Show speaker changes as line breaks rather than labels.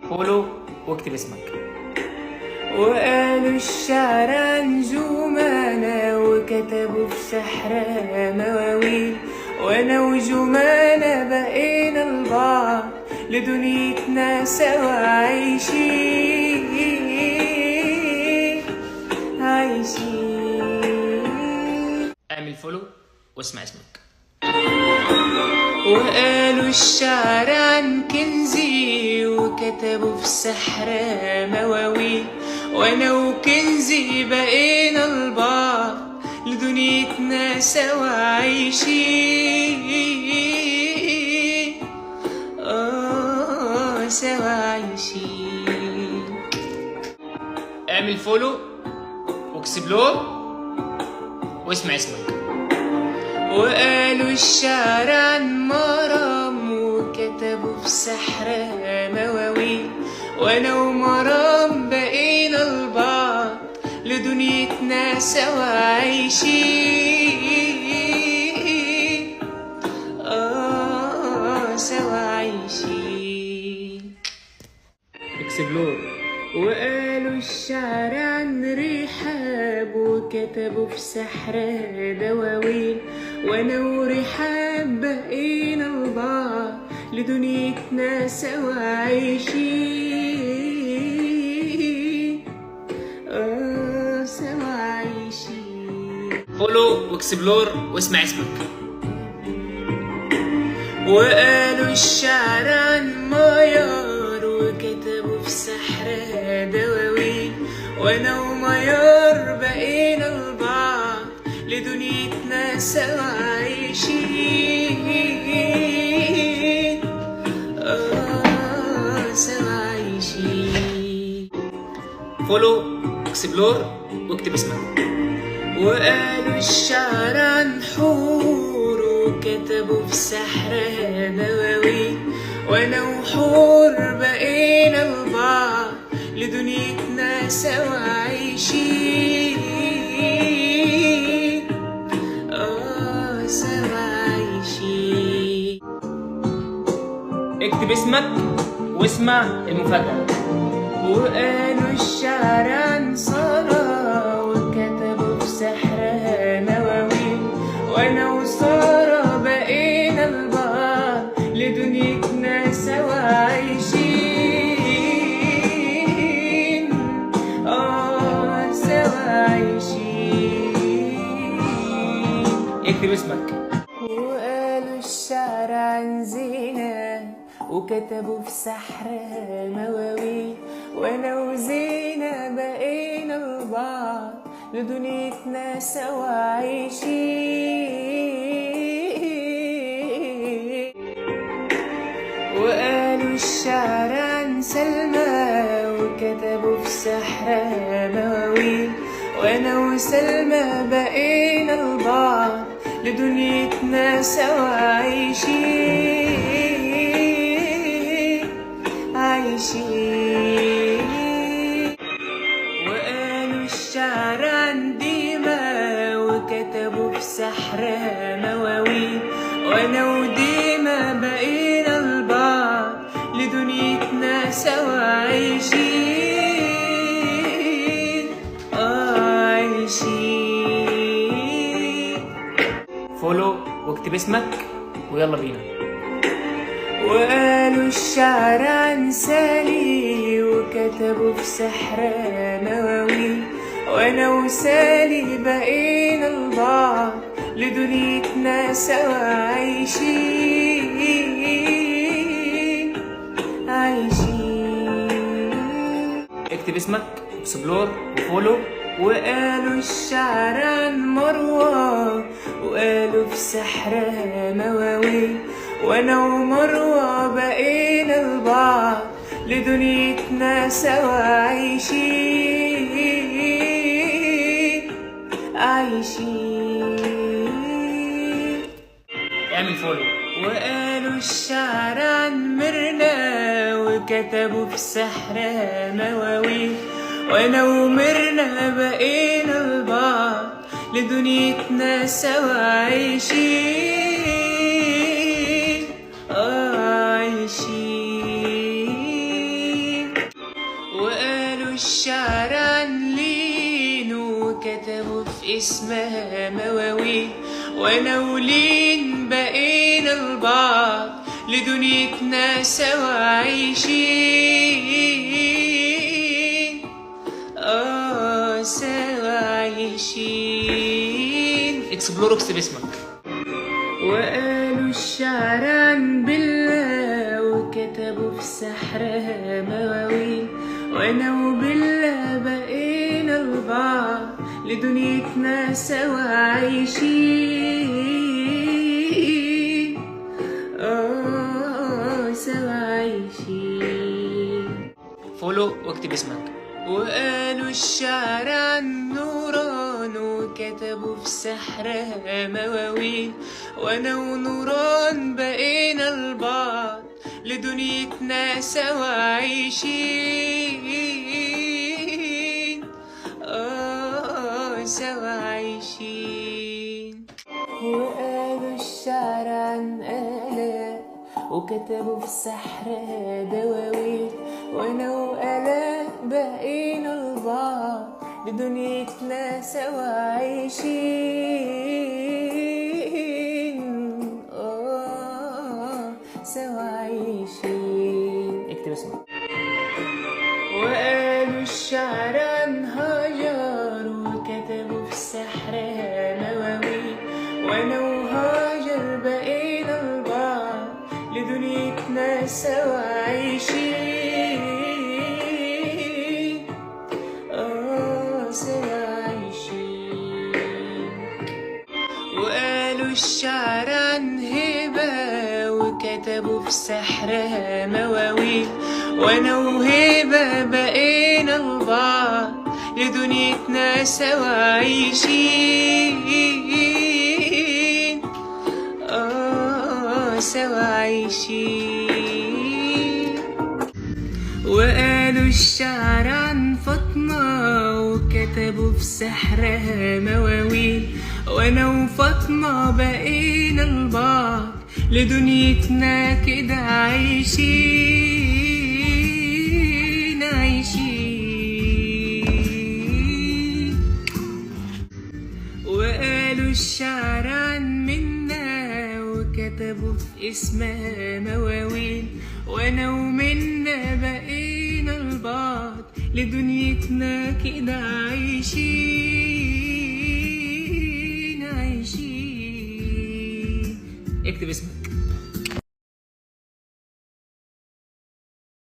فولو واكتب اسمك. وقالوا الشعر نجومانا وكتبوا في سحرها مواويل، وانا وجمانة بقينا البعض لدنيتنا سوا عايشين عايشين. اعمل فولو واسمع اسمك. وقالوا الشعر عن كنزي وكتبوا في سحرها مواويل، وانا وكنزي بقينا البعض لدنيتنا سوا عايشين سوا عايشين. اعمل فولو واكسبلور واسمع اسمك. وقالوا الشعر عن مرام وكتبوا في سحرها مواويل، وانا ومرام بقينا البعض لدنيتنا سوا عايشين سوا عايشين. اكسبلور. وقالوا الشعر عن رحاب وكتبوا في سحرها دواويل، وانا ورحاب بقينا البعض لدنيتنا سوا عايشين سوا عايشين. فولو واكسبلور واسمع اسمك. وقالوا الشعر عن ميار وكتبوا في سحرها دواويل، وانا وميار بقينا البعض لدنيتنا سوا عايشين سوا عايشين. فولو اكسبلور واكتب اسمك. وقالوا الشعر عن حور وكتبوا في سحرها مواويل، وانا وحور بقينا البعض لدنيتنا سوا عايشين سوا عايشين. اكتب اسمك واسمع المفاجأة. وقالوا الشعر عن سارة وكتبوا في سحرها مواويل، وانا وسارة بقينا البعض لدنيتنا سوا عايشين سوا عايشين. اكتب اسمك. وقالوا الشعر عن زينة وكتبوا في سحرها مواويل، وانا وزينة بقينا البعض لدنيتنا سوا عايشين. وقالوا الشعر عن سلمى وكتبوا في سحرها مواويل، وانا وسلمى بقينا البعض لدنيتنا سوا عايشين عايشين. وقالوا الشعر عن ديما وكتبوا في سحرها مواويل، وانا وديما بقينا البعض لدنيتنا سوا عايشين عايشين. فولو واكتب اسمك ويلا بينا. وقالوا الشعر عن سالي وكتبوا في سحرها مواويل، وانا وسالي بقينا البعض لدنيتنا سوا عايشين عايشين. اكتب اسمك اكسبلور وفولو. وقالوا الشعر عن مروة وقالوا في سحرها مواويل، وانا ومروة بقينا البعض لدنيتنا سوا عايشين عايشين. اعمل فولو. وقالوا الشعر عن مرنا وكتبوا في سحرها مواويل، وانا ومرنا بقينا البعض لدنيتنا سوا عايشين عايشين. اسمها مواويل، وانا ولين بقينا لبعض لدنيتنا سوا عايشين، سوا عايشين. اكسبلور اكتب اسمك. وقالوا الشعر عن بالله وكتبوا في سحرها مواويل، وانا وبالله بقينا لبعض لدنيتنا سوا عايشين، سوا عايشين. فولو واكتب اسمك. وقالوا الشعر عن نوران وكتبوا في سحرها مواويل، وانا ونوران بقينا لبعض لدنيتنا سوا عايشين، سوا عايشين. وقالوا الشعر عن آلاء وكتبوا في سحرها دواوين، وانا وآلاء بقينا لبعض لدنيتنا سوا عايشين، سوا عايشين. اكتب اسمك. وقالوا الشعر عن هاجر وكتبوا في سحرها مواويل، وانا وهاجر بقينا لبعض لدنيتنا سوا عايشين، سوا عايشين. وقالوا الشعر عن هبة وكتبوا في سحرها مواويل، وانا وهبة بقينا لبعض لدنيتنا سوا عايشين، سوا عايشين. وقالوا الشعر عن فاطمة وكتبوا في سحرها مواويل، وانا وفاطمة بقينا لبعض لدنيتنا كده عايشين، عايشين. وقالوا الشعر عن منا وكتبوا في اسمها مواويل، وانا ومنا بقينا لبعض لدنيتنا كده عايشين، عايشين. اكتب اسمك.